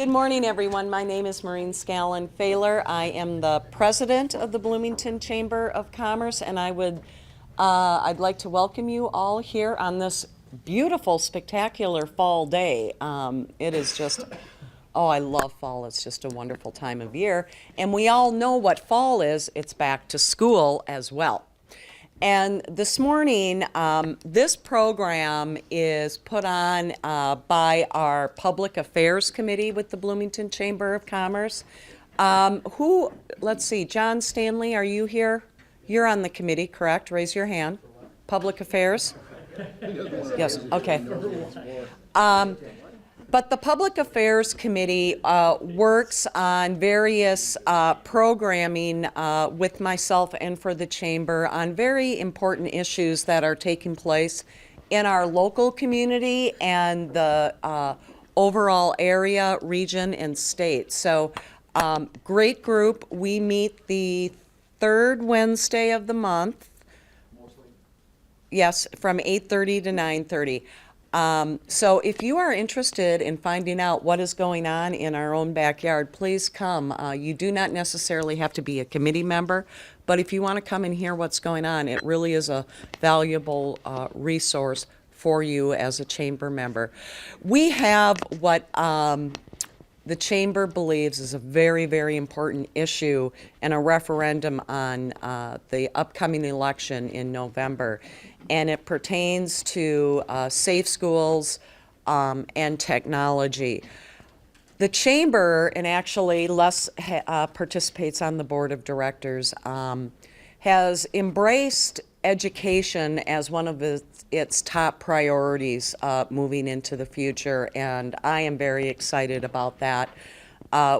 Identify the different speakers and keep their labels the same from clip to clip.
Speaker 1: Good morning, everyone. My name is Maureen Scallon-Failer. I am the president of the Bloomington Chamber of Commerce, and I'd like to welcome you all here on this beautiful, spectacular fall day. It is just, oh, I love fall. It's just a wonderful time of year. And we all know what fall is. It's back to school as well. And this morning, this program is put on by our Public Affairs Committee with the Bloomington Chamber of Commerce. Let's see, John Stanley, are you here? You're on the committee, correct? Raise your hand. Public Affairs? Yes, okay. But the Public Affairs Committee works on various programming with myself and for the Chamber on very important issues that are taking place in our local community and the overall area, region, and state. So great group. We meet the third Wednesday of the month. Yes, from 8:30 to 9:30. So if you are interested in finding out what is going on in our own backyard, please come. You do not necessarily have to be a committee member, but if you want to come and hear what's going on, it really is a valuable resource for you as a chamber member. We have what the chamber believes is a very, very important issue and a referendum on the upcoming election in November. And it pertains to safe schools and technology. The chamber, and actually Les participates on the board of directors, has embraced education as one of its top priorities moving into the future, and I am very excited about that.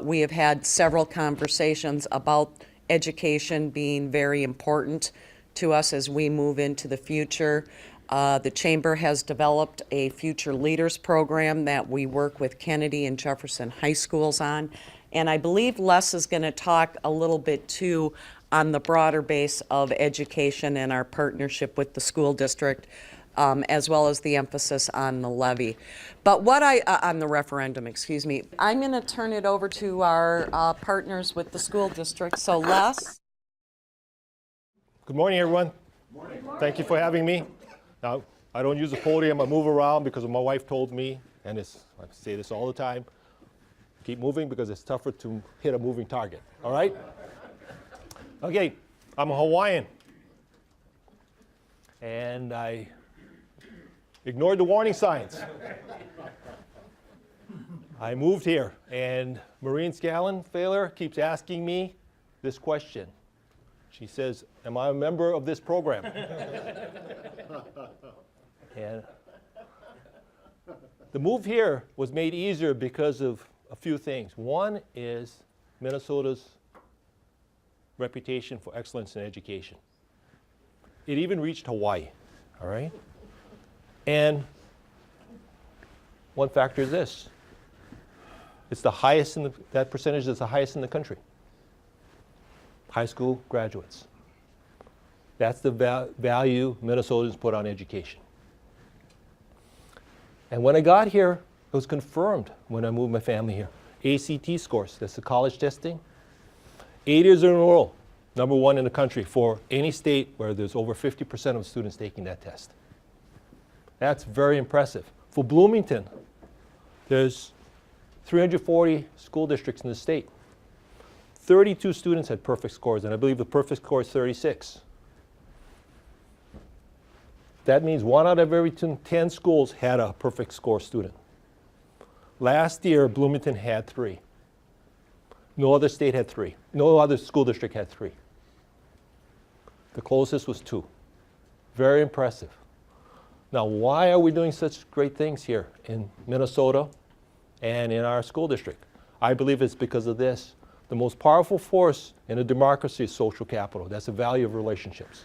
Speaker 1: We have had several conversations about education being very important to us as we move into the future. The Chamber has developed a Future Leaders program that we work with Kennedy and Jefferson High Schools on, and I believe Les is going to talk a little bit too on the broader base of education and our partnership with the school district, as well as the emphasis on the levy. But on the referendum, excuse me. I'm going to turn it over to our partners with the school district. So Les.
Speaker 2: Good morning, everyone. Morning. Thank you for having me. Now, I don't use the podium. I move around because my wife told me, and I say this all the time, keep moving because it's tougher to hit a moving target. All right? Okay, I'm a Hawaiian. And I ignored the warning signs. I moved here, and Maureen Scallon-Failer keeps asking me this question. She says, am I a member of this program? And the move here was made easier because of a few things. One is Minnesota's reputation for excellence in education. It even reached Hawaii, all right? And one factor is this. It's the highest that percentage is the highest in the country. High school graduates. That's the value Minnesotans put on education. And when I got here, it was confirmed when I moved my family here. ACT scores, that's the college testing. 8 years in a row, #1 in the country for any state where there's over 50% of students taking that test. That's very impressive. For Bloomington, there's 340 school districts in the state. 32 students had perfect scores, and I believe the perfect score is 36. That means 1 out of every 10 schools had a perfect score student. Last year, Bloomington had 3. No other state had 3. No other school district had 3. The closest was 2. Very impressive. Now, why are we doing such great things here in Minnesota and in our school district? I believe it's because of this. The most powerful force in a democracy is social capital. That's the value of relationships.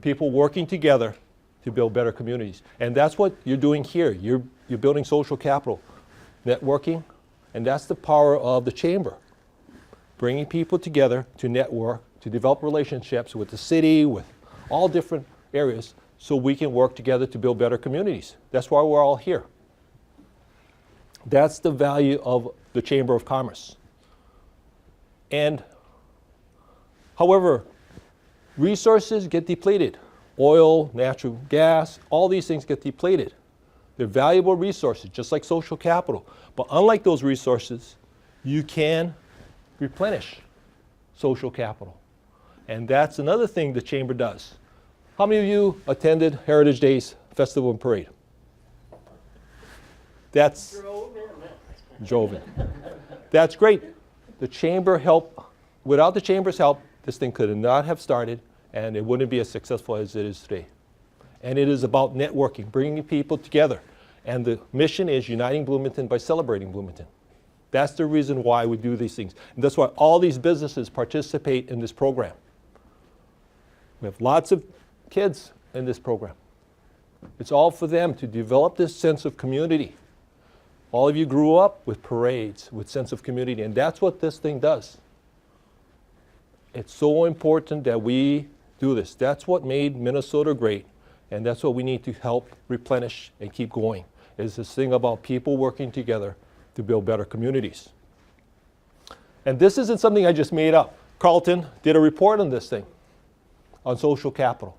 Speaker 2: People working together to build better communities. And that's what you're doing here. You're building social capital, networking, and that's the power of the chamber. Bringing people together to network, to develop relationships with the city, with all different areas, so we can work together to build better communities. That's why we're all here. That's the value of the Chamber of Commerce. And however, resources get depleted. Oil, natural gas, all these things get depleted. They're valuable resources, just like social capital. But unlike those resources, you can replenish social capital. And that's another thing the Chamber does. How many of you attended Heritage Days Festival and Parade? That's drove in. That's great. The Chamber helped. Without the Chamber's help, this thing could not have started, and it wouldn't be as successful as it is today. And it is about networking, bringing people together. And the mission is uniting Bloomington by celebrating Bloomington. That's the reason why we do these things. And that's why all these businesses participate in this program. We have lots of kids in this program. It's all for them to develop this sense of community. All of you grew up with parades, with sense of community, and that's what this thing does. It's so important that we do this. That's what made Minnesota great, and that's what we need to help replenish and keep going, is this thing about people working together to build better communities. And this isn't something I just made up. Carlton did a report on this thing, on social capital.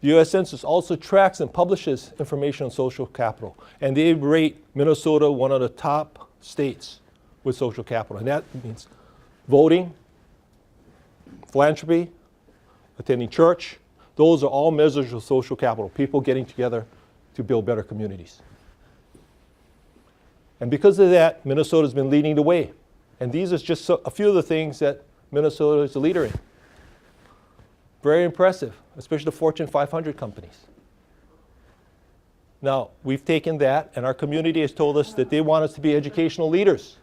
Speaker 2: The U.S. Census also tracks and publishes information on social capital, and they rate Minnesota one of the top states with social capital. And that means voting, philanthropy, attending church. Those are all measures of social capital, people getting together to build better communities. And because of that, Minnesota's been leading the way. And these are just a few of the things that Minnesota is a leader in. Very impressive, especially the Fortune 500 companies. Now, we've taken that, and our community has told us that they want us to be educational leaders.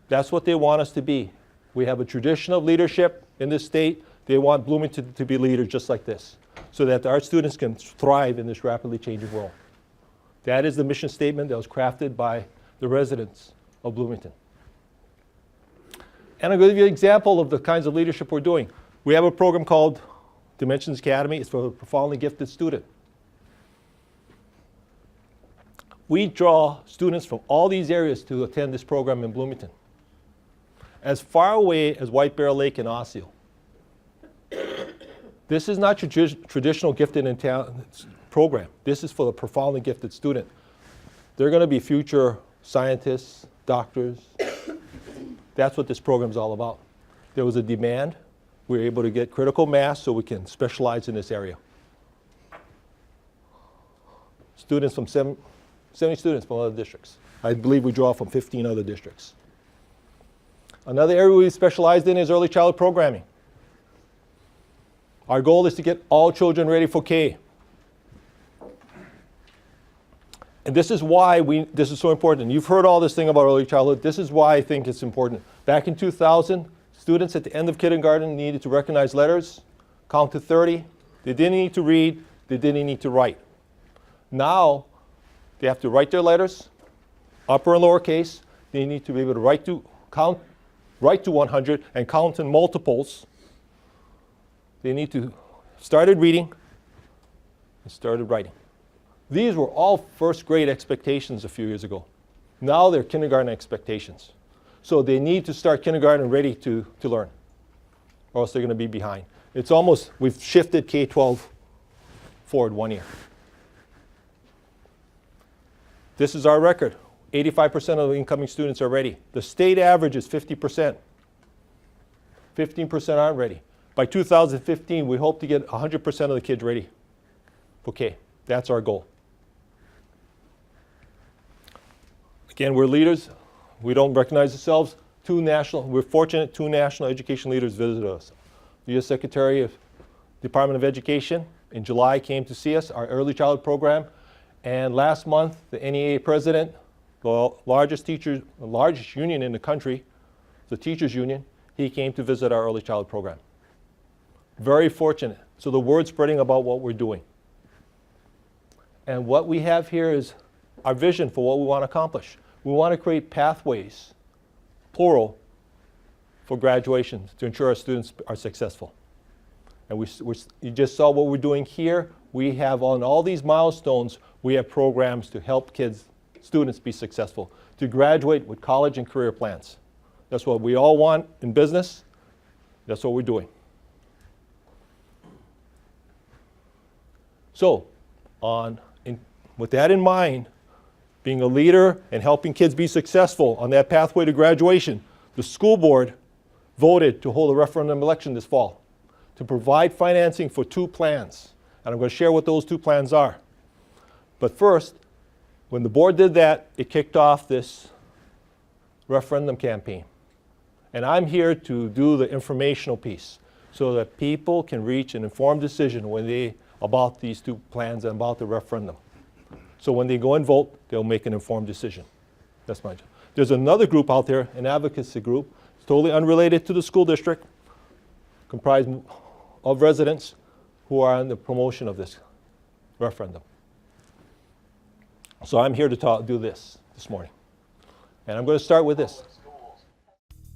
Speaker 2: That's what they want us to be. We have a tradition of leadership in this state. They want Bloomington to be leaders just like this, so that our students can thrive in this rapidly changing world. That is the mission statement that was crafted by the residents of Bloomington. And I'm going to give you an example of the kinds of leadership we're doing. We have a program called Dimensions Academy. It's for the profoundly gifted student. We draw students from all these areas to attend this program in Bloomington, as far away as White Bear Lake and Osseo. This is not traditional gifted and talented program. This is for the profoundly gifted student. They're going to be future scientists, doctors. That's what this program is all about. There was a demand. We were able to get critical mass so we can specialize in this area. Students from 70 students from other districts. I believe we draw from 15 other districts. Another area we specialized in is early childhood programming. Our goal is to get all children ready for K. And this is why this is so important. You've heard all this thing about early childhood. This is why I think it's important. Back in 2000, students at the end of kindergarten needed to recognize letters, count to 30. They didn't need to read. They didn't need to write. Now, they have to write their letters, upper and lower case. They need to be able to write to 100 and count in multiples. They need to started reading and started writing. These were all first grade expectations a few years ago. Now they're kindergarten expectations. So they need to start kindergarten ready to learn, or else they're going to be behind. It's almost, we've shifted K-12 forward 1 year. This is our record. 85% of the incoming students are ready. The state average is 50%. 15% aren't ready. By 2015, we hope to get 100% of the kids ready for K. That's our goal. Again, we're leaders. We don't recognize ourselves. We're fortunate 2 national education leaders visited us. The U.S. Secretary of Department of Education in July came to see us, our early childhood program. And last month, the NEA president, the largest union in the country, the teachers union, he came to visit our early childhood program. Very fortunate. So the word's spreading about what we're doing. And what we have here is our vision for what we want to accomplish. We want to create pathways, plural, for graduation to ensure our students are successful. And you just saw what we're doing here. We have on all these milestones, we have programs to help kids students be successful, to graduate with college and career plans. That's what we all want in business. That's what we're doing. So, with that in mind, being a leader and helping kids be successful on that pathway to graduation, the school board voted to hold a referendum election this fall to provide financing for 2 plans. And I'm going to share what those 2 plans are. But first, when the board did that, it kicked off this referendum campaign. And I'm here to do the informational piece so that people can reach an informed decision about these 2 plans and about the referendum. So when they go and vote, they'll make an informed decision. That's my job. There's another group out there, an advocacy group, it's totally unrelated to the school district, comprised of residents who are on the promotion of this referendum. So I'm here to do this morning. And I'm going to start with this.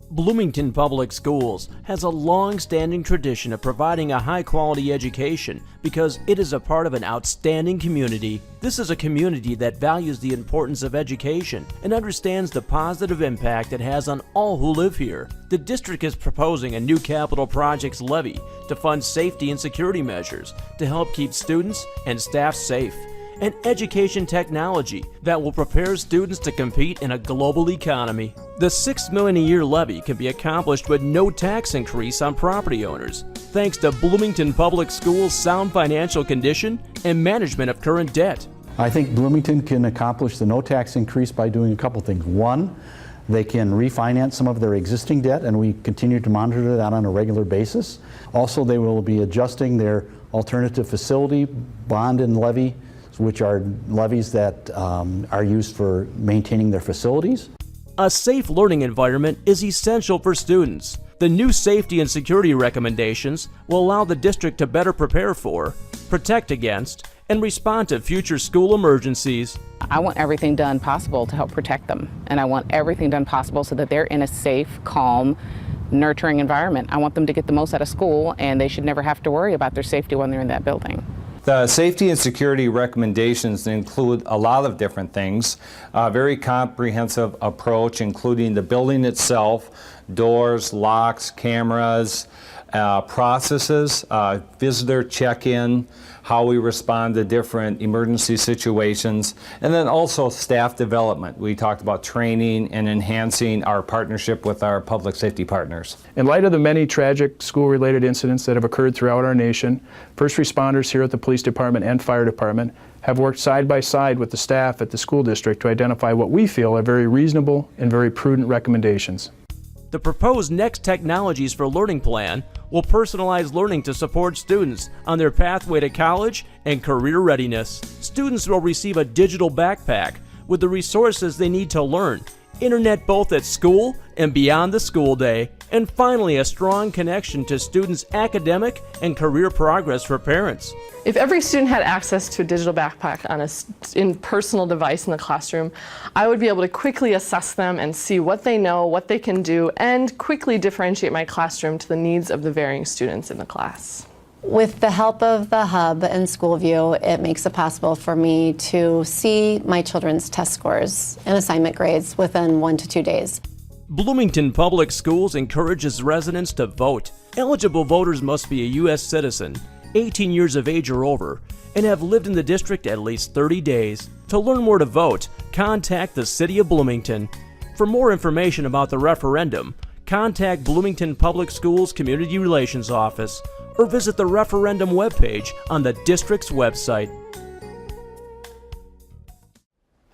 Speaker 3: Bloomington Public Schools has a long-standing tradition of providing a high-quality education because it is a part of an outstanding community. This is a community that values the importance of education and understands the positive impact it has on all who live here. The district is proposing a new Capital Projects Levy to fund safety and security measures to help keep students and staff safe, and education technology that will prepare students to compete in a global economy. The $6 million a year levy can be accomplished with no tax increase on property owners, thanks to Bloomington Public Schools' sound financial condition and management of current debt.
Speaker 4: I think Bloomington can accomplish the no tax increase by doing a couple things. One, they can refinance some of their existing debt, and we continue to monitor that on a regular basis. Also, they will be adjusting their alternative facility bond and levy, which are levies that are used for maintaining their facilities.
Speaker 3: A safe learning environment is essential for students. The new safety and security recommendations will allow the district to better prepare for, protect against, and respond to future school emergencies.
Speaker 5: I want everything done possible to help protect them, and I want everything done possible so that they're in a safe, calm, nurturing environment. I want them to get the most out of school, and they should never have to worry about their safety when they're in that building.
Speaker 6: The safety and security recommendations include a lot of different things, a very comprehensive approach including the building itself, doors, locks, cameras, processes, visitor check-in, how we respond to different emergency situations, and then also staff development. We talked about training and enhancing our partnership with our public safety partners.
Speaker 7: In light of the many tragic school-related incidents that have occurred throughout our nation, first responders here at the police department and fire department have worked side by side with the staff at the school district to identify what we feel are very reasonable and very prudent recommendations.
Speaker 3: The proposed Next Technologies for Learning plan will personalize learning to support students on their pathway to college and career readiness. Students will receive a digital backpack with the resources they need to learn, internet both at school and beyond the school day, and finally a strong connection to students' academic and career progress for parents.
Speaker 8: If every student had access to a digital backpack on a personal device in the classroom, I would be able to quickly assess them and see what they know, what they can do, and quickly differentiate my classroom to the needs of the varying students in the class.
Speaker 9: With the help of the Hub and SchoolView, it makes it possible for me to see my children's test scores and assignment grades within 1 to 2 days.
Speaker 3: Bloomington Public Schools encourages residents to vote. Eligible voters must be a U.S. citizen, 18 years of age or over, and have lived in the district at least 30 days. To learn more to vote, contact the City of Bloomington. For more information about the referendum, contact Bloomington Public Schools Community Relations Office or visit the referendum webpage on the district's website.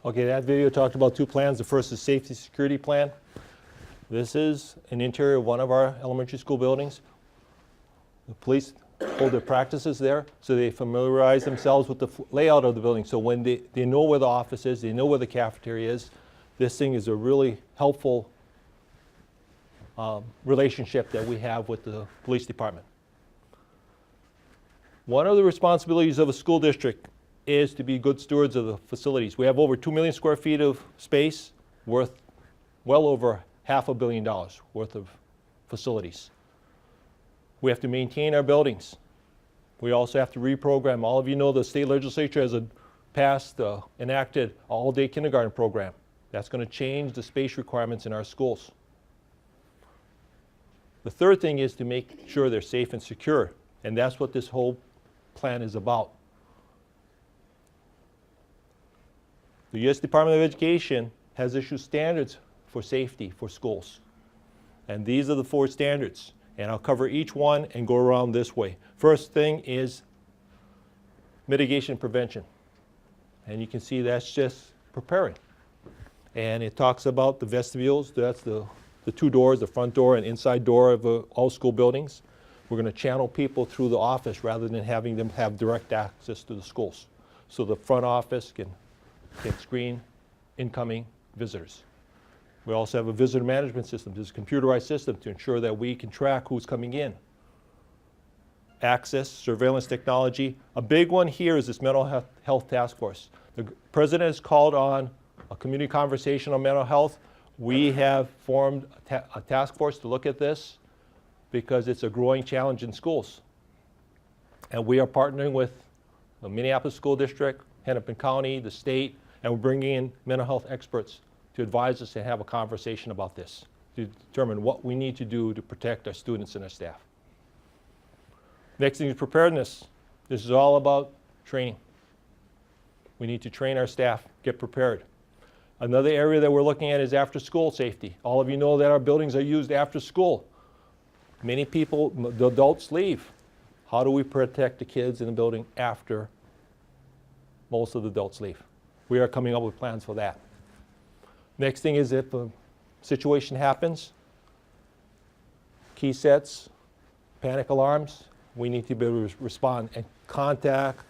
Speaker 2: Okay, that video talked about 2 plans. The first is safety security plan. This is an interior of one of our elementary school buildings. The police hold their practices there, so they familiarize themselves with the layout of the building. So when they know where the office is, they know where the cafeteria is. This thing is a really helpful relationship that we have with the police department. One of the responsibilities of a school district is to be good stewards of the facilities. We have over 2 million square feet of space worth well over $500 million worth of facilities. We have to maintain our buildings. We also have to reprogram. All of you know the state legislature has enacted all-day kindergarten program. That's going to change the space requirements in our schools. The third thing is to make sure they're safe and secure, and that's what this whole plan is about. The U.S. Department of Education has issued standards for safety for schools. And these are the 4 standards. And I'll cover each one and go around this way. First thing is mitigation and prevention. And you can see that's just preparing. And it talks about the vestibules. That's the 2 doors, the front door and inside door of all school buildings. We're going to channel people through the office rather than having them have direct access to the schools. So the front office can screen incoming visitors. We also have a visitor management system. This is a computerized system to ensure that we can track who's coming in. Access, surveillance technology. A big one here is this mental health task force. The president has called on a community conversation on mental health. We have formed a task force to look at this because it's a growing challenge in schools. And we are partnering with the Minneapolis School District, Hennepin County, the state, and we're bringing in mental health experts to advise us and have a conversation about this, to determine what we need to do to protect our students and our staff. Next thing is preparedness. This is all about training. We need to train our staff, get prepared. Another area that we're looking at is after school safety. All of you know that our buildings are used after school. Many people, the adults leave. How do we protect the kids in the building after most of the adults leave? We are coming up with plans for that. Next thing is if a situation happens, key sets, panic alarms, we need to be able to respond and contact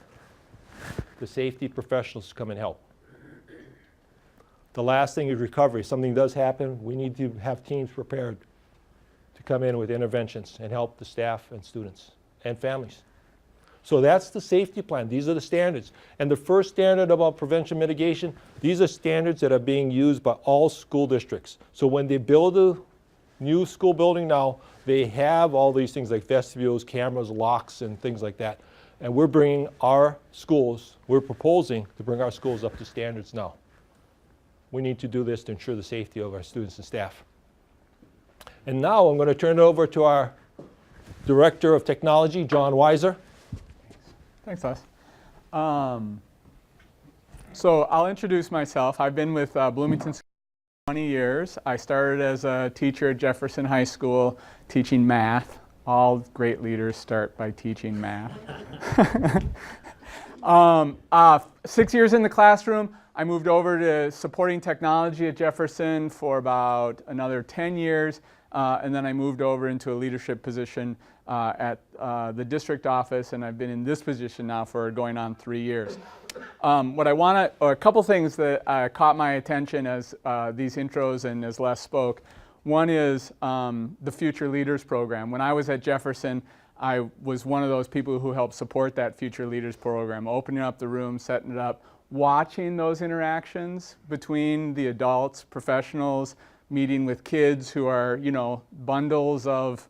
Speaker 2: the safety professionals to come and help. The last thing is recovery. If something does happen, we need to have teams prepared to come in with interventions and help the staff and students and families. So that's the safety plan. These are the standards. And the first standard about prevention mitigation, these are standards that are being used by all school districts. So when they build a new school building now, they have all these things like vestibules, cameras, locks, and things like that. And we're bringing our schools, we're proposing to bring our schools up to standards now. We need to do this to ensure the safety of our students and staff. And now I'm going to turn it over to our Director of Technology, John Weisser.
Speaker 10: Thanks, Les. So I'll introduce myself. I've been with Bloomington for 20 years. I started as a teacher at Jefferson High School teaching math. All great leaders start by teaching math. 6 years in the classroom, I moved over to supporting technology at Jefferson for about another 10 years. And then I moved over into a leadership position at the district office, and I've been in this position now for going on 3 years. A couple things that caught my attention as these intros and as Les spoke. One is the Future Leaders Program. When I was at Jefferson, I was one of those people who helped support that Future Leaders Program, opening up the room, setting it up, watching those interactions between the adults, professionals, meeting with kids who are, bundles of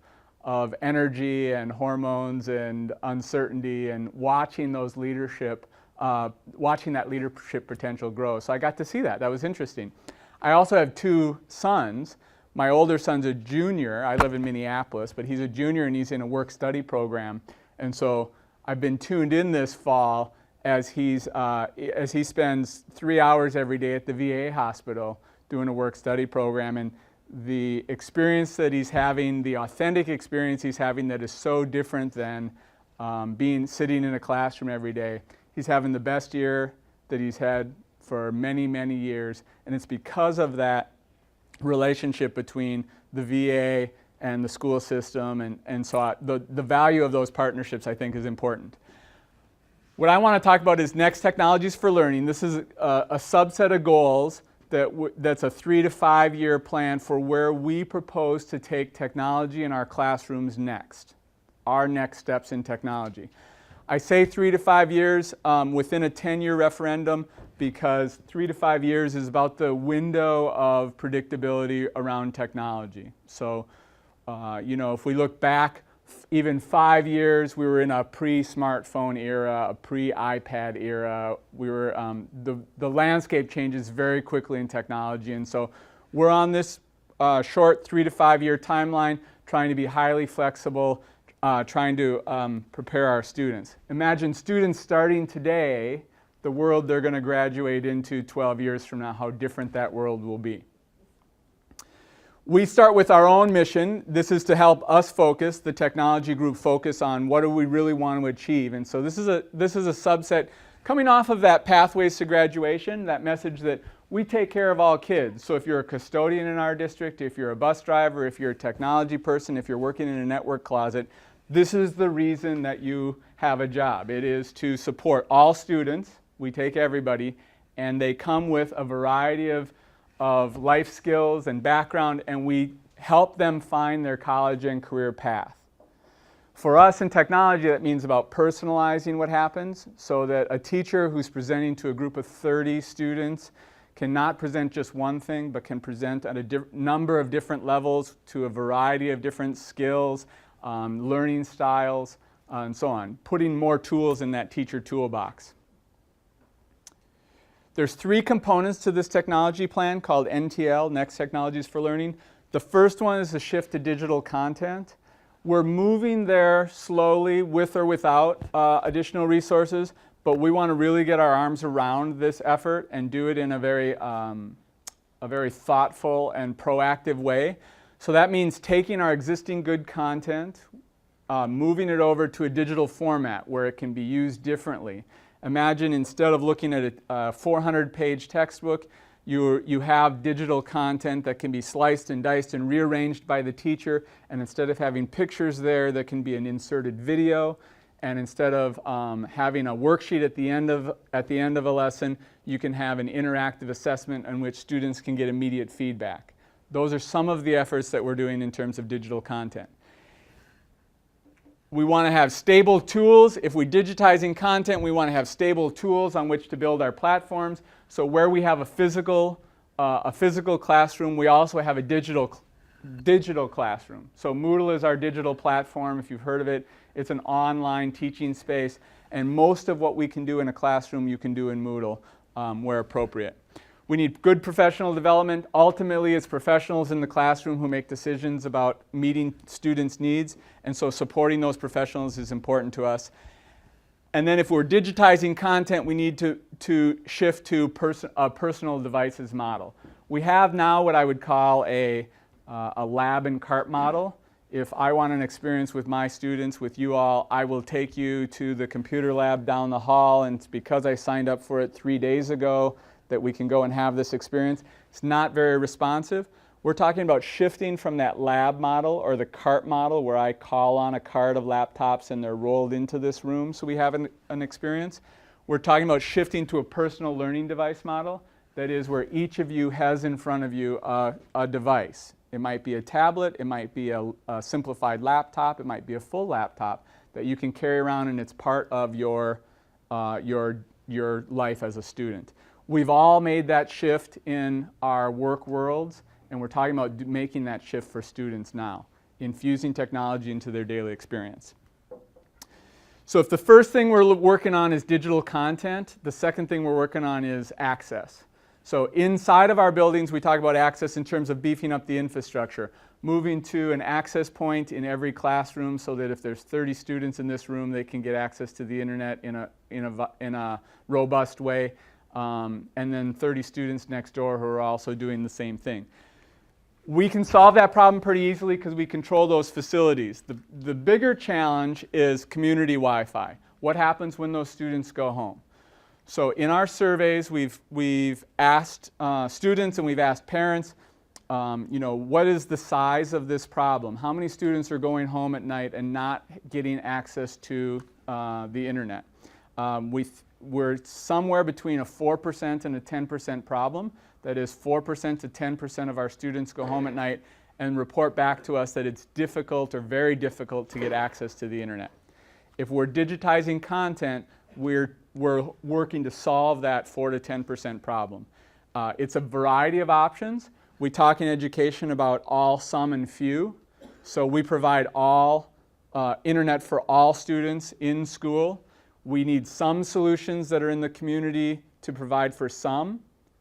Speaker 10: energy and hormones and uncertainty, and watching those watching that leadership potential grow. So I got to see that. That was interesting. I also have 2 sons. My older son's a junior. I live in Minneapolis, but he's a junior and he's in a work-study program. And so I've been tuned in this fall as he spends 3 hours every day at the VA hospital doing a work-study program, and the experience that he's having, the authentic experience he's having that is so different than sitting in a classroom every day. He's having the best year that he's had for many, many years, and it's because of that relationship between the VA and the school system, and so the value of those partnerships, I think, is important. What I want to talk about is next technologies for learning. This is a subset of goals that's a 3 to 5 year plan for where we propose to take technology in our classrooms next, our next steps in technology. I say 3 to 5 years within a 10-year referendum because 3 to 5 years is about the window of predictability around technology. So, if we look back even 5 years, we were in a pre-smartphone era, a pre-iPad era. We were, the landscape changes very quickly in technology, and so we're on this short 3 to 5 year timeline, trying to be highly flexible, trying to prepare our students. Imagine students starting today, the world they're going to graduate into 12 years from now, how different that world will be. We start with our own mission. This is to help us focus, the technology group focus on what do we really want to achieve. And so this is a subset coming off of that Pathways to Graduation, that message that we take care of all kids. So if you're a custodian in our district, if you're a bus driver, if you're a technology person, if you're working in a network closet, this is the reason that you have a job. It is to support all students. We take everybody, and they come with a variety of life skills and background, and we help them find their college and career path. For us in technology, that means about personalizing what happens, so that a teacher who's presenting to a group of 30 students cannot present just one thing, but can present at a number of different levels to a variety of different skills, learning styles, and so on, putting more tools in that teacher toolbox. There's 3 components to this technology plan called NTL, Next Technologies for Learning. The first one is the shift to digital content. We're moving there slowly with or without additional resources, but we want to really get our arms around this effort and do it in a very thoughtful and proactive way. So that means taking our existing good content, moving it over to a digital format where it can be used differently. Imagine instead of looking at a 400-page textbook, you have digital content that can be sliced and diced and rearranged by the teacher, and instead of having pictures there can be an inserted video, and instead of having a worksheet at the end of a lesson, you can have an interactive assessment in which students can get immediate feedback. Those are some of the efforts that we're doing in terms of digital content. We want to have stable tools. If we're digitizing content, we want to have stable tools on which to build our platforms. So where we have a physical classroom, we also have a digital classroom. So Moodle is our digital platform, if you've heard of it. It's an online teaching space, and most of what we can do in a classroom you can do in Moodle where appropriate. We need good professional development. Ultimately, it's professionals in the classroom who make decisions about meeting students' needs, and so supporting those professionals is important to us. And then if we're digitizing content, we need to shift to a personal devices model. We have now what I would call a lab and cart model. If I want an experience with my students, with you all, I will take you to the computer lab down the hall, and it's because I signed up for it 3 days ago that we can go and have this experience. It's not very responsive. We're talking about shifting from that lab model or the cart model where I call on a cart of laptops and they're rolled into this room so we have an experience. We're talking about shifting to a personal learning device model. That is where each of you has in front of you a device. It might be a tablet, it might be a simplified laptop, it might be a full laptop that you can carry around, and it's part of your life as a student. We've all made that shift in our work worlds, and we're talking about making that shift for students now, infusing technology into their daily experience. So if the first thing we're working on is digital content, the second thing we're working on is access. So inside of our buildings, we talk about access in terms of beefing up the infrastructure, moving to an access point in every classroom so that if there's 30 students in this room, they can get access to the internet in a robust way. And then 30 students next door who are also doing the same thing. We can solve that problem pretty easily because we control those facilities. The bigger challenge is community Wi-Fi. What happens when those students go home? So in our surveys, we've asked students and we've asked parents, what is the size of this problem? How many students are going home at night and not getting access to the internet? We're somewhere between a 4% and a 10% problem. That is 4% to 10% of our students go home at night and report back to us that it's difficult or very difficult to get access to the internet. If we're digitizing content, we're working to solve that 4 to 10% problem. It's a variety of options. We talk in education about all, some, and few. So we provide all internet for all students in school. We need some solutions that are in the community to provide for some.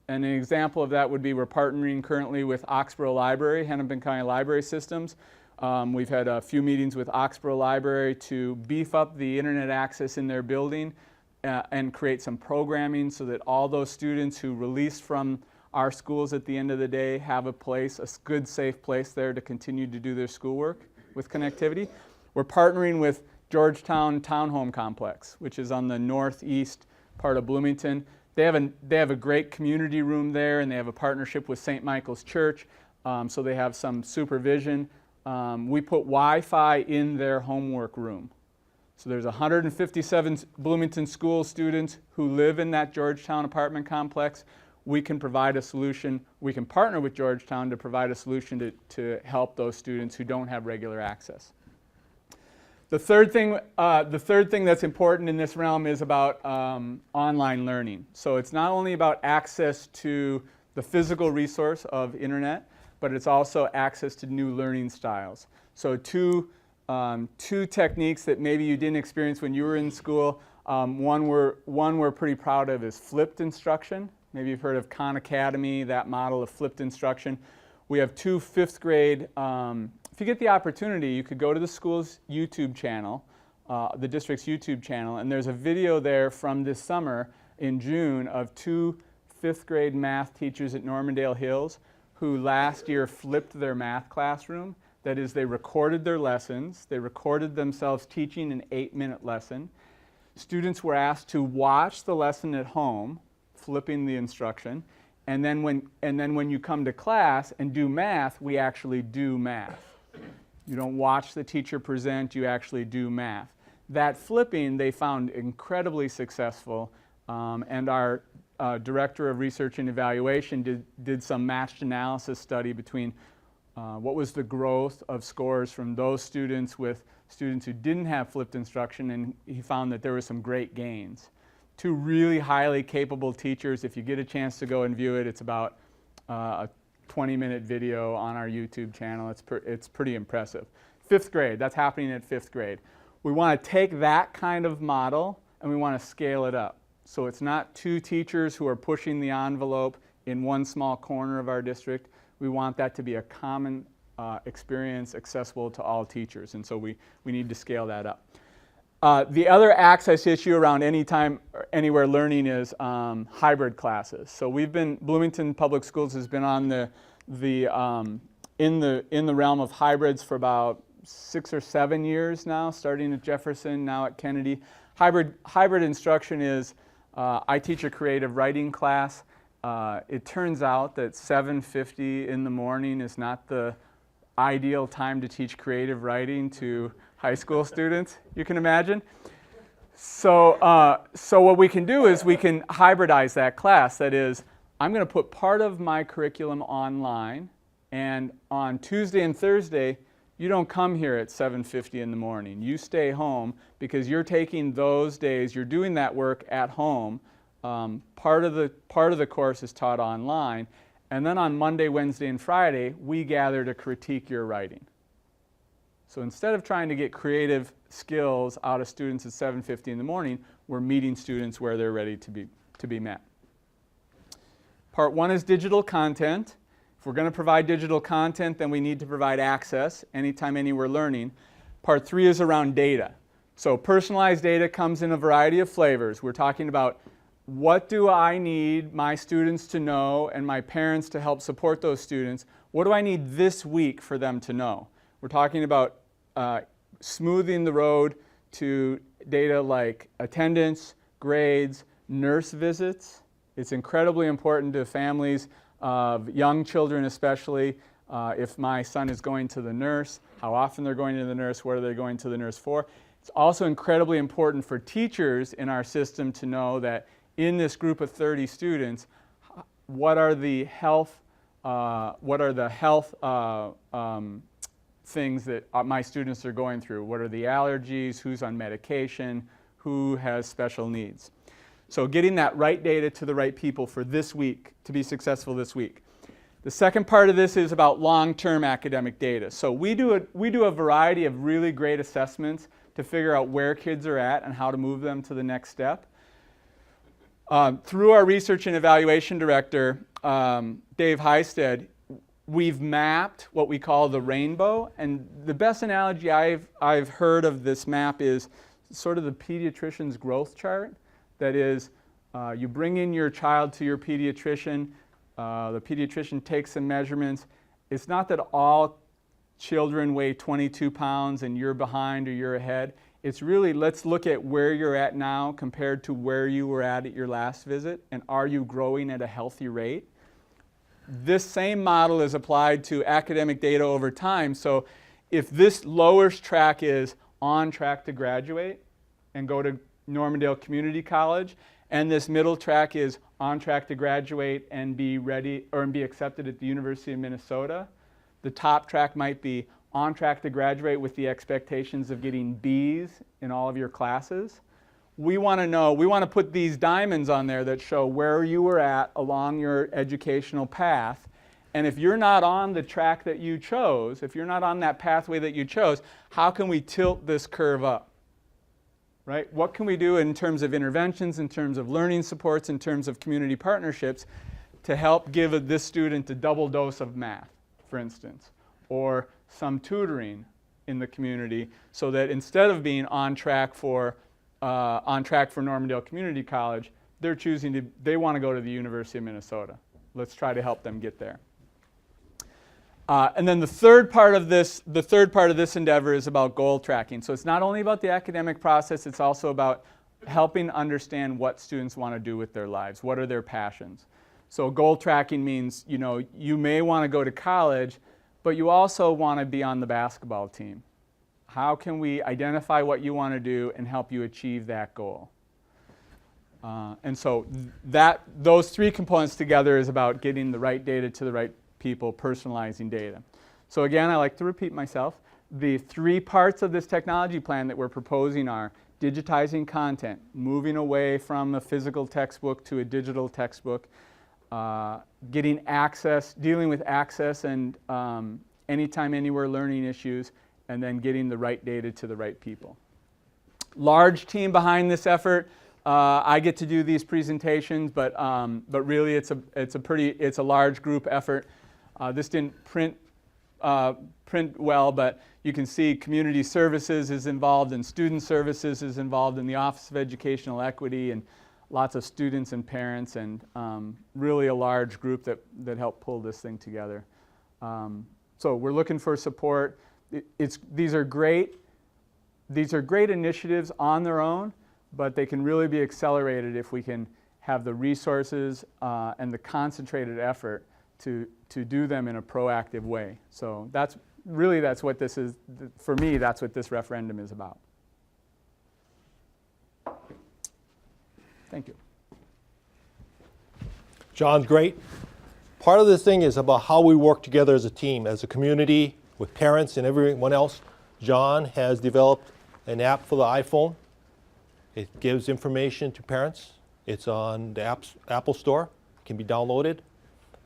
Speaker 10: And an example of that would be we're partnering currently with Oxborough Library, Hennepin County Library Systems. We've had a few meetings with Oxborough Library to beef up the internet access in their building and create some programming so that all those students who release from our schools at the end of the day have a place, a good, safe place there to continue to do their schoolwork with connectivity. We're partnering with Georgetown Townhome Complex, which is on the northeast part of Bloomington. They have a great community room there, and they have a partnership with St. Michael's Church, so they have some supervision. We put Wi-Fi in their homework room. So there's 157 Bloomington school students who live in that Georgetown apartment complex. We can provide a solution. We can partner with Georgetown to provide a solution to help those students who don't have regular access. The third thing that's important in this realm is about online learning. So it's not only about access to the physical resource of internet, but it's also access to new learning styles. So two techniques that maybe you didn't experience when you were in school. One we're pretty proud of is flipped instruction. Maybe you've heard of Khan Academy, that model of flipped instruction. We have two 5th grade. If you get the opportunity, you could go to the school's YouTube channel, the district's YouTube channel, and there's a video there from this summer in June of 2 5th grade math teachers at Normandale Hills who last year flipped their math classroom. That is, they recorded their lessons. They recorded themselves teaching an 8-minute lesson. Students were asked to watch the lesson at home, flipping the instruction, and then when you come to class and do math, we actually do math. You don't watch the teacher present, you actually do math. That flipping they found incredibly successful, and our Director of Research and Evaluation did some matched analysis study between what was the growth of scores from those students with students who didn't have flipped instruction, and he found that there were some great gains. 2 really highly capable teachers. If you get a chance to go and view it, it's about a 20-minute video on our YouTube channel. It's pretty impressive. 5th grade, that's happening at 5th grade. We want to take that kind of model and we want to scale it up. So it's not 2 teachers who are pushing the envelope in one small corner of our district. We want that to be a common experience accessible to all teachers, and so we need to scale that up. The other access issue around anytime, anywhere learning is hybrid classes. So Bloomington Public Schools has been on in the realm of hybrids for about 6 or 7 years now, starting at Jefferson, now at Kennedy. Hybrid instruction is, I teach a creative writing class. It turns out that 7:50 in the morning is not the ideal time to teach creative writing to high school students, you can imagine. So what we can do is we can hybridize that class. That is, I'm going to put part of my curriculum online, and on Tuesday and Thursday, you don't come here at 7:50 in the morning. You stay home because you're taking those days, you're doing that work at home. Part of the course is taught online, and then on Monday, Wednesday, and Friday, we gather to critique your writing. So instead of trying to get creative skills out of students at 7:50 in the morning, we're meeting students where they're ready to be met. Part 1 is digital content. If we're going to provide digital content, then we need to provide access, anytime, anywhere learning. Part 3 is around data. So personalized data comes in a variety of flavors. We're talking about what do I need my students to know and my parents to help support those students? What do I need this week for them to know? We're talking about smoothing the road to data like attendance, grades, nurse visits. It's incredibly important to families of young children especially. If my son is going to the nurse, how often they're going to the nurse, what are they going to the nurse for? It's also incredibly important for teachers in our system to know that in this group of 30 students, what are the health things that my students are going through? What are the allergies? Who's on medication? Who has special needs? So getting that right data to the right people for this week to be successful this week. The second part of this is about long-term academic data. So we do a variety of really great assessments to figure out where kids are at and how to move them to the next step. Through our research and evaluation director, Dave Heisted, we've mapped what we call the rainbow. And the best analogy I've heard of this map is sort of the pediatrician's growth chart. That is, you bring in your child to your pediatrician, the pediatrician takes some measurements. It's not that all children weigh 22 pounds and you're behind or you're ahead. It's really, let's look at where you're at now compared to where you were at your last visit, and are you growing at a healthy rate? This same model is applied to academic data over time. So if this lowest track is on track to graduate and go to Normandale Community College, and this middle track is on track to graduate and be ready or be accepted at the University of Minnesota, the top track might be on track to graduate with the expectations of getting B's in all of your classes. We want to know, we want to put these diamonds on there that show where you were at along your educational path. And if you're not on the track that you chose, if you're not on that pathway that you chose, how can we tilt this curve up? Right? What can we do in terms of interventions, in terms of learning supports, in terms of community partnerships to help give this student a double dose of math, for instance, or some tutoring in the community so that instead of being on track for Normandale Community College, they want to go to the University of Minnesota. Let's try to help them get there. And then the third part of this endeavor is about goal tracking. So it's not only about the academic process, it's also about helping understand what students want to do with their lives. What are their passions? So goal tracking means, you may want to go to college, but you also want to be on the basketball team. How can we identify what you want to do and help you achieve that goal? And so those three components together is about getting the right data to the right people, personalizing data. So again, I like to repeat myself. The three parts of this technology plan that we're proposing are digitizing content, moving away from a physical textbook to a digital textbook, getting access, dealing with access and anytime, anywhere learning issues, and then getting the right data to the right people. Large team behind this effort. I get to do these presentations, but really it's a large group effort. This didn't print well, but you can see community services is involved and student services is involved in the Office of Educational Equity, and lots of students and parents, and really a large group that helped pull this thing together. So we're looking for support. These are great initiatives on their own, but they can really be accelerated if we can have the resources and the concentrated effort to do them in a proactive way. So that's what this is. For me, that's what this referendum is about. Thank you.
Speaker 2: John's great. Part of this thing is about how we work together as a team, as a community, with parents and everyone else. John has developed an app for the iPhone. It gives information to parents. It's on the Apple Store. It can be downloaded.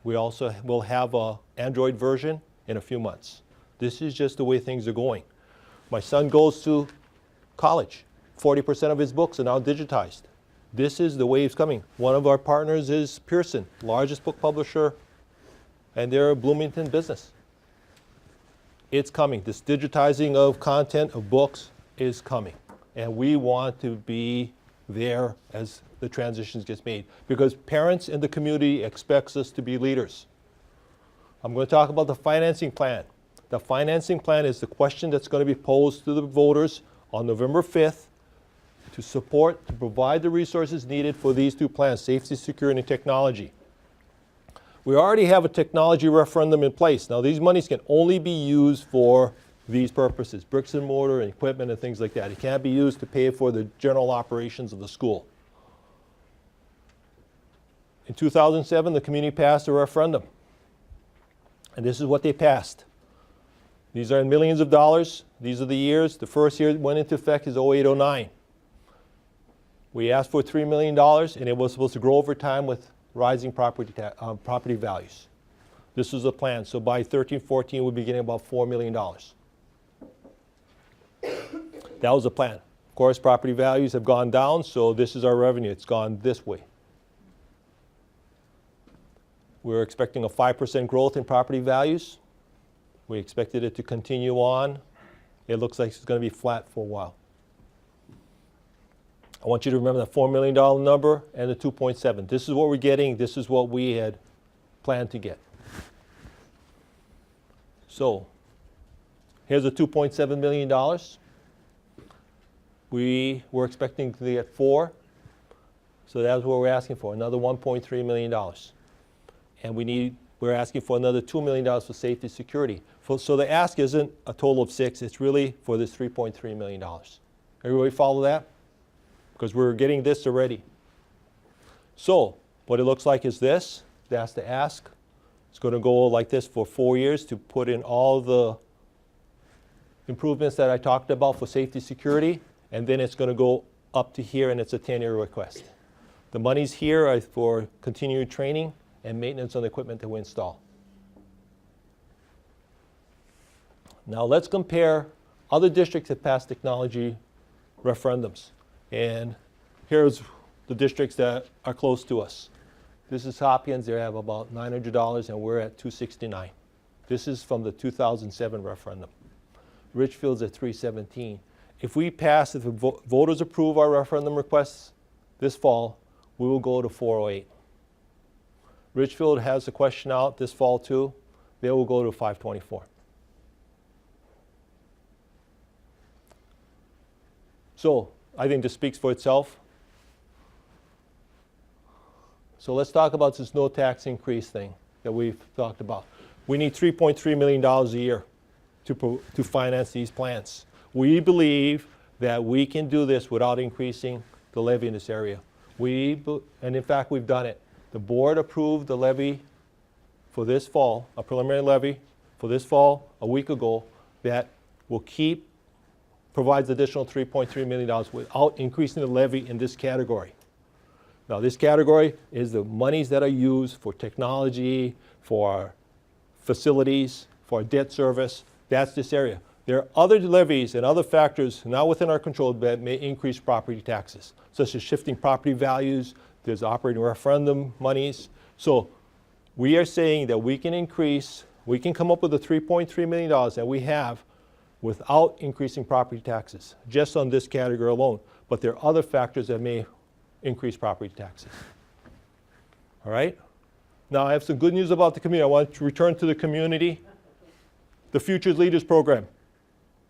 Speaker 2: We also will have an Android version in a few months. This is just the way things are going. My son goes to college. 40% of his books are now digitized. This is the way it's coming. One of our partners is Pearson, largest book publisher, and they're a Bloomington business. It's coming. This digitizing of content, of books, is coming. And we want to be there as the transitions gets made, because parents in the community expects us to be leaders. I'm going to talk about the financing plan. The financing plan is the question that's going to be posed to the voters on November 5th to provide the resources needed for these two plans, safety, security, and technology. We already have a technology referendum in place. Now, these monies can only be used for these purposes, bricks and mortar and equipment and things like that. It can't be used to pay for the general operations of the school. In 2007, the community passed a referendum. And this is what they passed. These are in millions of dollars. These are the years. The first year it went into effect is 08-09. We asked for $3 million, and it was supposed to grow over time with rising property values. This is the plan. So by 13-14, we'll be getting about $4 million. That was the plan. Of course, property values have gone down, so this is our revenue. It's gone this way. We're expecting a 5% growth in property values. We expected it to continue on. It looks like it's going to be flat for a while. I want you to remember that $4 million number and the 2.7. This is what we're getting. This is what we had planned to get. So here's the $2.7 million. We were expecting to get 4. So that's what we're asking for, another $1.3 million. And we're asking for another $2 million for safety and security. So the ask isn't a total of 6, it's really for this $3.3 million. Everybody follow that? Because we're getting this already. So what it looks like is this. That's the ask. It's going to go like this for 4 years to put in all the improvements that I talked about for safety security, and then it's going to go up to here, and it's a 10-year request. The monies here are for continued training and maintenance on the equipment that we install. Now let's compare other districts that passed technology referendums. And here's the districts that are close to us. This is Hopkins. They have about $900, and we're at $269. This is from the 2007 referendum. Richfield's at $317. If we pass, if the voters approve our referendum requests this fall, we will go to $408. Richfield has a question out this fall too. They will go to $524. So I think this speaks for itself. So let's talk about this no tax increase thing that we've talked about. We need $3.3 million a year to finance these plans. We believe that we can do this without increasing the levy in this area. And in fact, we've done it. The board approved the levy for this fall, a preliminary levy for this fall a week ago that will provides additional $3.3 million without increasing the levy in this category. Now this category is the monies that are used for technology, for our facilities, for our debt service. That's this area. There are other levies and other factors not within our control that may increase property taxes, such as shifting property values. There's operating referendum monies. So we are saying that we can come up with the $3.3 million that we have without increasing property taxes, just on this category alone. But there are other factors that may increase property taxes. All right? Now I have some good news about the community. I want to return to the community. The Futures Leaders Program.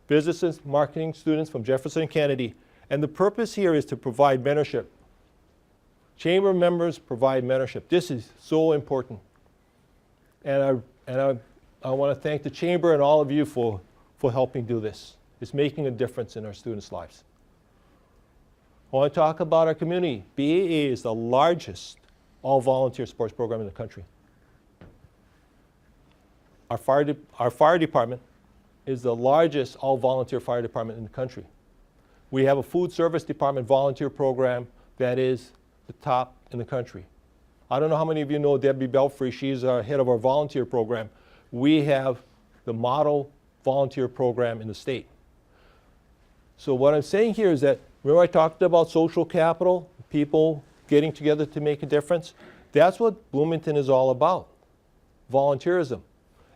Speaker 2: Business and marketing students from Jefferson and Kennedy. And the purpose here is to provide mentorship. Chamber members provide mentorship. This is so important. And I want to thank the Chamber and all of you for helping do this. It's making a difference in our students' lives. I want to talk about our community. BAA is the largest all-volunteer sports program in the country. Our fire department is the largest all-volunteer fire department in the country. We have a food service department volunteer program that is the top in the country. I don't know how many of you know Debbie Belfry. She's our head of our volunteer program. We have the model volunteer program in the state. So what I'm saying here is that, remember I talked about social capital, people getting together to make a difference? That's what Bloomington is all about, volunteerism.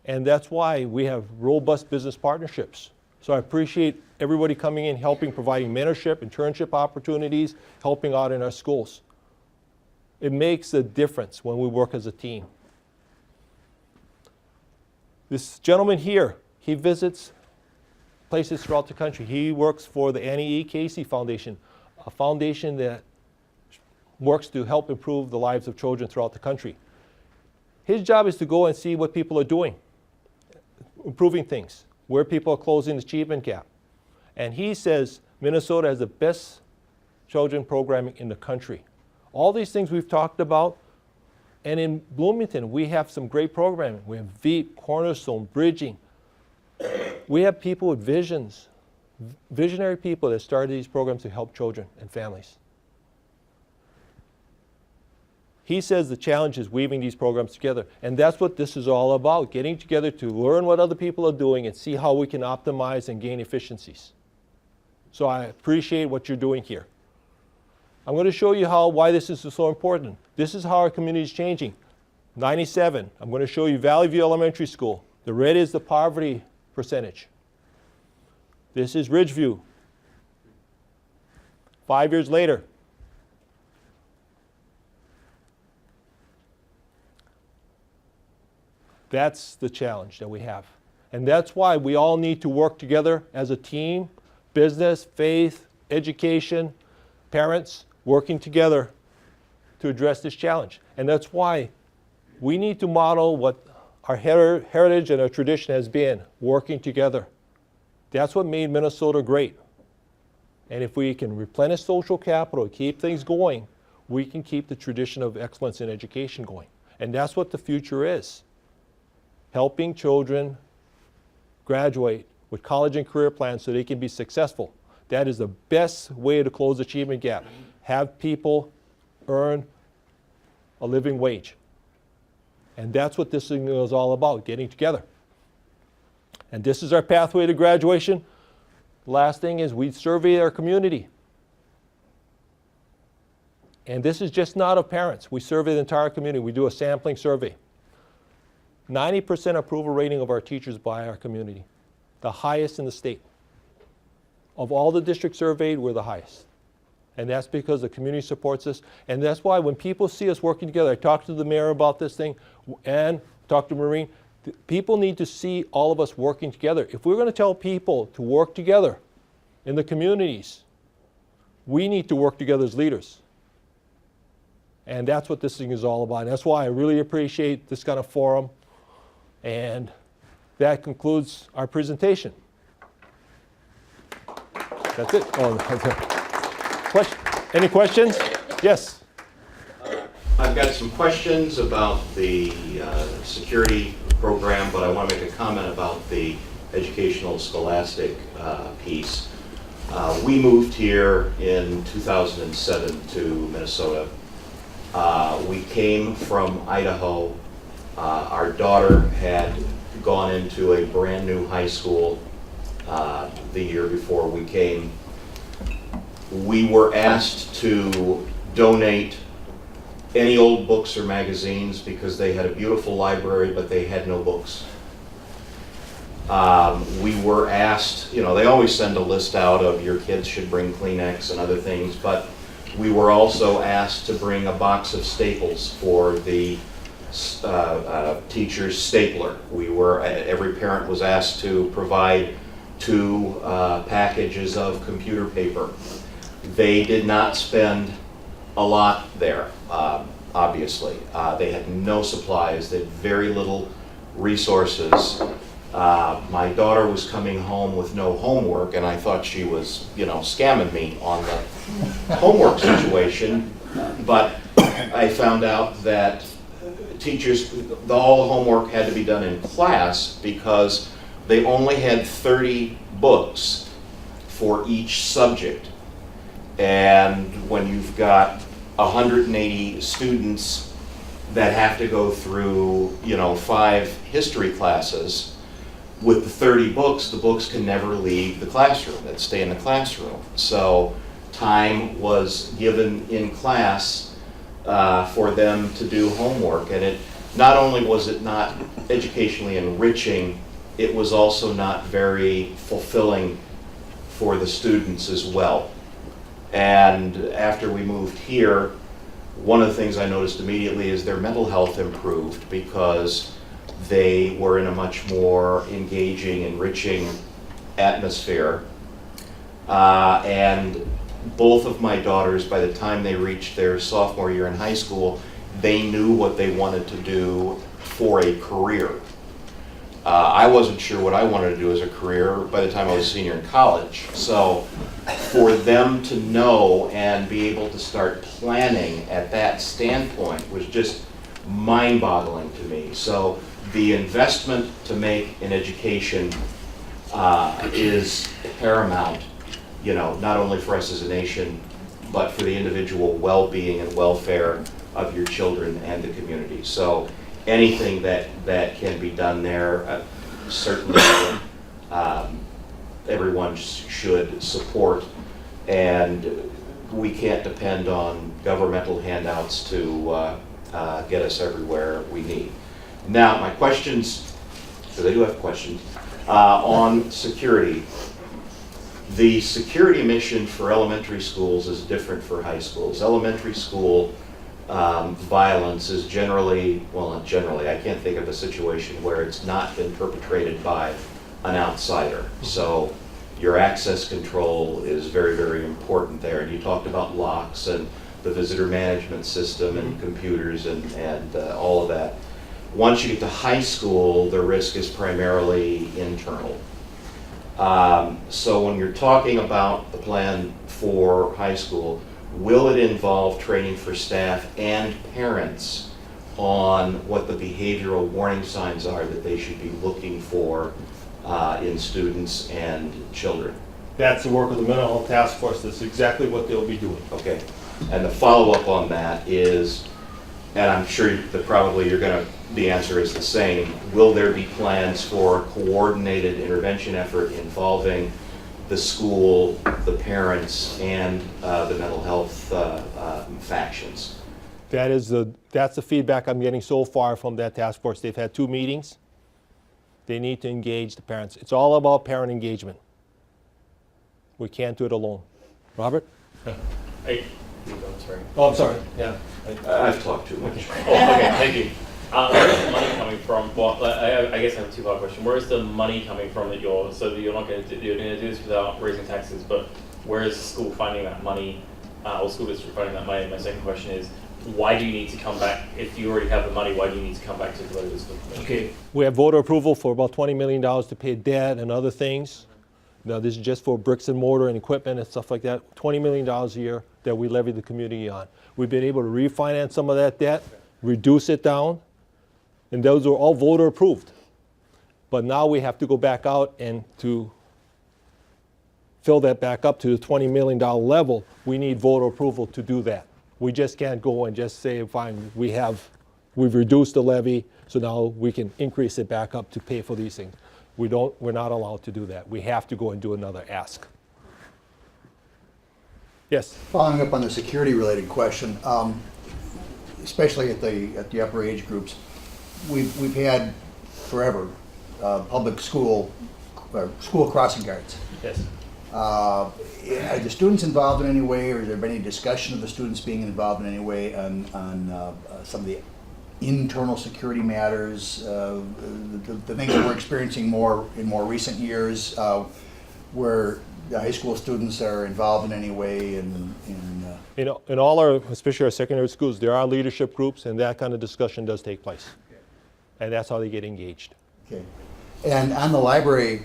Speaker 2: And that's why we have robust business partnerships. So I appreciate everybody coming in, helping, providing mentorship, internship opportunities, helping out in our schools. It makes a difference when we work as a team. This gentleman here, he visits places throughout the country. He works for the Annie E. Casey Foundation, a foundation that works to help improve the lives of children throughout the country. His job is to go and see what people are doing, improving things, where people are closing the achievement gap. And he says Minnesota has the best children programming in the country. All these things we've talked about, and in Bloomington, we have some great programming. We have VEEP, Cornerstone, Bridging. We have people with visions, visionary people that started these programs to help children and families. He says the challenge is weaving these programs together. And that's what this is all about, getting together to learn what other people are doing and see how we can optimize and gain efficiencies. So I appreciate what you're doing here. I'm going to show you why this is so important. This is how our community is changing. 97, I'm going to show you Valley View Elementary School. The red is the poverty percentage. This is Ridgeview. 5 years later. That's the challenge that we have. And that's why we all need to work together as a team, business, faith, education, parents, working together to address this challenge. And that's why we need to model what our heritage and our tradition has been, working together. That's what made Minnesota great. And if we can replenish social capital, keep things going, we can keep the tradition of excellence in education going. And that's what the future is. Helping children graduate with college and career plans so they can be successful. That is the best way to close the achievement gap. Have people earn a living wage. And that's what this thing is all about, getting together. And this is our pathway to graduation. The last thing is we survey our community. And this is just not of parents. We survey the entire community. We do a sampling survey. 90% approval rating of our teachers by our community, the highest in the state. Of all the districts surveyed, we're the highest. And that's because the community supports us. And that's why when people see us working together, I talked to the mayor about this thing and talked to Maureen, people need to see all of us working together. If we're going to tell people to work together in the communities, we need to work together as leaders. And that's what this thing is all about. And that's why I really appreciate this kind of forum. And that concludes our presentation. That's it. Oh, question? Any questions? Yes.
Speaker 11: I've got some questions about the security program, but I want to make a comment about the educational scholastic piece. We moved here in 2007 to Minnesota. We came from Idaho. Our daughter had gone into a brand new high school the year before we came. We were asked to donate any old books or magazines because they had a beautiful library, but they had no books. We were asked, you know, they always send a list out of your kids should bring Kleenex and other things, but we were also asked to bring a box of staples for the teacher's stapler. Every parent was asked to provide 2 packages of computer paper. They did not spend a lot there, obviously. They had no supplies, they had very little resources. My daughter was coming home with no homework, and I thought she was, you know, scamming me on the homework situation. But I found out that teachers, all the homework had to be done in class because they only had 30 books for each subject. And when you've got 180 students that have to go through, you know, 5 history classes, with the 30 books, the books can never leave the classroom, that stay in the classroom. So time was given in class for them to do homework, and it not only was it not educationally enriching, it was also not very fulfilling for the students as well. And after we moved here, one of the things I noticed immediately is their mental health improved because they were in a much more engaging, enriching atmosphere. And both of my daughters, by the time they reached their sophomore year in high school, they knew what they wanted to do for a career. I wasn't sure what I wanted to do as a career by the time I was a senior in college. So for them to know and be able to start planning at that standpoint was just mind-boggling to me. So the investment to make in education is paramount, you know, not only for us as a nation, but for the individual well-being and welfare of your children and the community. So anything that can be done there, certainly everyone should support, and we can't depend on governmental handouts to get us everywhere we need. Now, my questions, because I do have questions, on security. The security mission for elementary schools is different for high schools. Elementary school violence is generally, well, not generally, I can't think of a situation where it's not been perpetrated by an outsider. So your access control is very, very important there. And you talked about locks and the visitor management system and computers and all of that. Once you get to high school, the risk is primarily internal. So when you're talking about the plan for high school, will it involve training for staff and parents on what the behavioral warning signs are that they should be looking for in students and children?
Speaker 2: That's the work of the mental health task force. That's exactly what they'll be doing.
Speaker 11: Okay. And the follow-up on that is, and I'm sure that probably the answer is the same, will there be plans for a coordinated intervention effort involving the school, the parents, and the mental health factions?
Speaker 2: That's the feedback I'm getting so far from that task force. They've had 2 meetings. They need to engage the parents. It's all about parent engagement. We can't do it alone. Robert?
Speaker 12: Hey. I'm sorry.
Speaker 2: Oh, I'm sorry. Yeah.
Speaker 11: I've talked too much.
Speaker 12: Oh, okay, thank you. Where is the money coming from? Well, I guess I have a 2-part question. Where is the money coming from that you're not going to do this without raising taxes? But where is the school finding that money, or school district finding that money? My second question is, why do you need to come back if you already have the money? Why do you need to come back to the voters?
Speaker 2: Okay. We have voter approval for about $20 million to pay debt and other things. Now, this is just for bricks and mortar and equipment and stuff like that. $20 million a year that we levy the community on. We've been able to refinance some of that debt, reduce it down, and those are all voter approved. But now we have to go back out, and to fill that back up to the $20 million level, we need voter approval to do that. We just can't go and just say, fine, we've reduced the levy, so now we can increase it back up to pay for these things. We're not allowed to do that. We have to go and do another ask. Yes?
Speaker 13: Following up on the security-related question, especially at the upper age groups, we've had forever public school crossing guards.
Speaker 2: Yes.
Speaker 13: Are the students involved in any way, or has there been any discussion of the students being involved in any way on some of the internal security matters, the things that we're experiencing in more recent years, where the high school students are involved in any way
Speaker 2: in all our, especially our secondary schools, there are leadership groups, and that kind of discussion does take place. Okay. And that's how they get engaged.
Speaker 13: Okay. And on the library,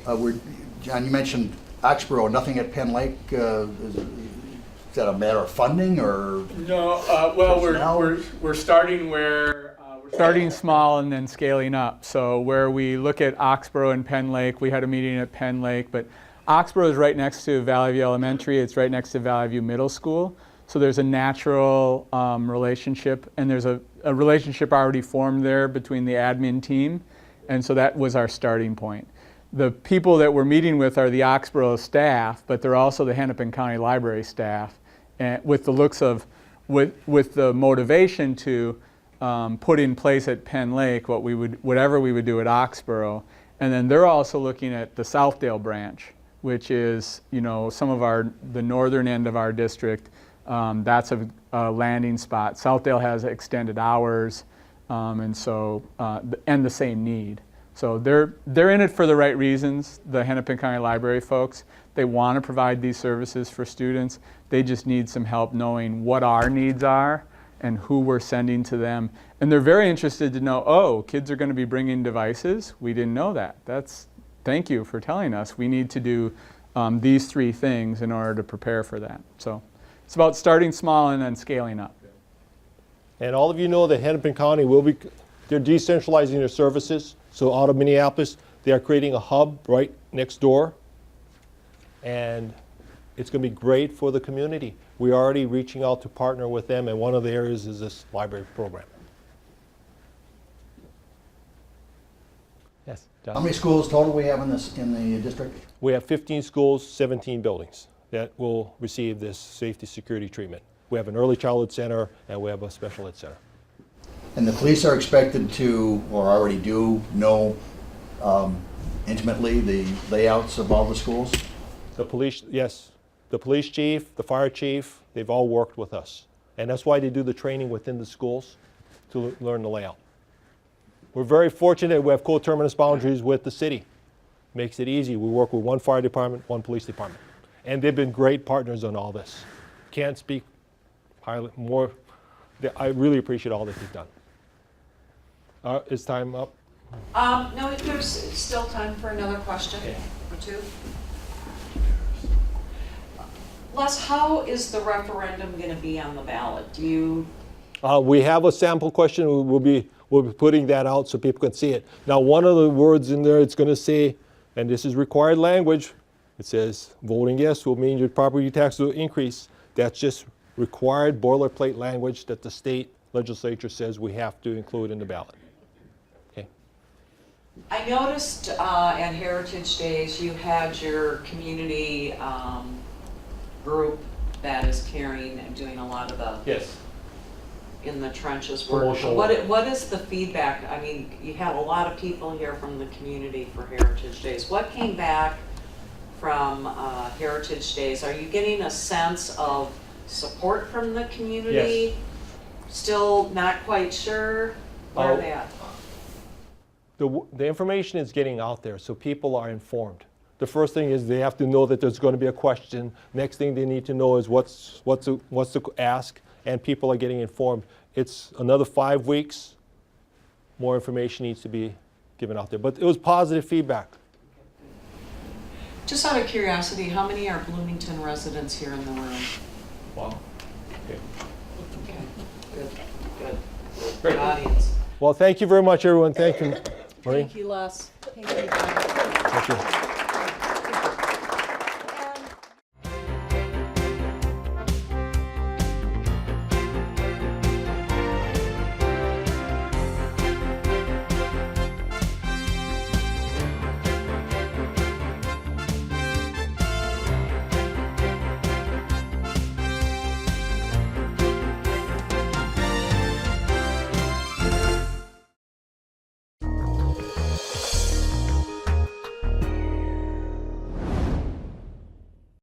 Speaker 13: John, you mentioned Oxborough, nothing at Penn Lake. Is that a matter of funding or?
Speaker 10: No, well, we're starting where we're starting small and then scaling up. So where we look at Oxborough and Penn Lake, we had a meeting at Penn Lake, but Oxborough is right next to Valley View Elementary. It's right next to Valley View Middle School. So there's a natural relationship, and there's a relationship already formed there between the admin team, and so that was our starting point. The people that we're meeting with are the Oxborough staff, but they're also the Hennepin County Library staff, and with the motivation to put in place at Penn Lake whatever we would do at Oxborough, and then they're also looking at the Southdale branch, which is some of the northern end of our district. That's a landing spot. Southdale has extended hours, and the same need. So they're in it for the right reasons, the Hennepin County Library folks. They want to provide these services for students. They just need some help knowing what our needs are and who we're sending to them. And they're very interested to know, oh, kids are going to be bringing devices? We didn't know that. Thank you for telling us. We need to do these 3 things in order to prepare for that. So it's about starting small and then scaling up.
Speaker 2: And all of you know that Hennepin County they're decentralizing their services. So out of Minneapolis, they are creating a hub right next door. And It's going to be great for the community. We're already reaching out to partner with them, and one of the areas is this library program. Yes, John?
Speaker 13: How many schools total we have in the district?
Speaker 2: We have 15 schools, 17 buildings that will receive this safety security treatment. We have an early childhood center, and we have a special ed center.
Speaker 13: And the police are expected to, or already do, know intimately the layouts of all the schools?
Speaker 2: The police, yes. The police chief, the fire chief, they've all worked with us. And that's why they do the training within the schools to learn the layout. We're very fortunate we have coterminous boundaries with the city. Makes it easy. We work with one fire department, one police department. And they've been great partners on all this. Can't speak highly more. I really appreciate all that they've done. Is time up?
Speaker 1: No, there's still time for another question or two. Les, how is the referendum going to be on the ballot? Do you?
Speaker 2: We have a sample question. We'll be putting that out so people can see it. Now, one of the words in there, it's going to say, and this is required language, it says voting yes will mean your property tax will increase. That's just required boilerplate language that the state legislature says we have to include in the ballot. Okay.
Speaker 1: I noticed at Heritage Days you had your community group that is carrying and doing a lot of the
Speaker 2: Yes.
Speaker 1: in the trenches work.
Speaker 2: Promotional
Speaker 1: What is the feedback? I mean, you had a lot of people here from the community for Heritage Days. What came back from Heritage Days? Are you getting a sense of support from the community?
Speaker 2: Yes.
Speaker 1: Still not quite sure where they at?
Speaker 2: The information is getting out there, so people are informed. The first thing is they have to know that there's going to be a question. Next thing they need to know is what's to ask, and people are getting informed. It's another 5 weeks. More information needs to be given out there, but it was positive feedback.
Speaker 1: Just out of curiosity, how many are Bloomington residents here in the room?
Speaker 2: Wow. Okay.
Speaker 1: Okay, good. Great audience.
Speaker 2: Well, thank you very much, everyone. Thank you, Maureen.
Speaker 1: Thank you, Les. Thank you.
Speaker 2: Thank you.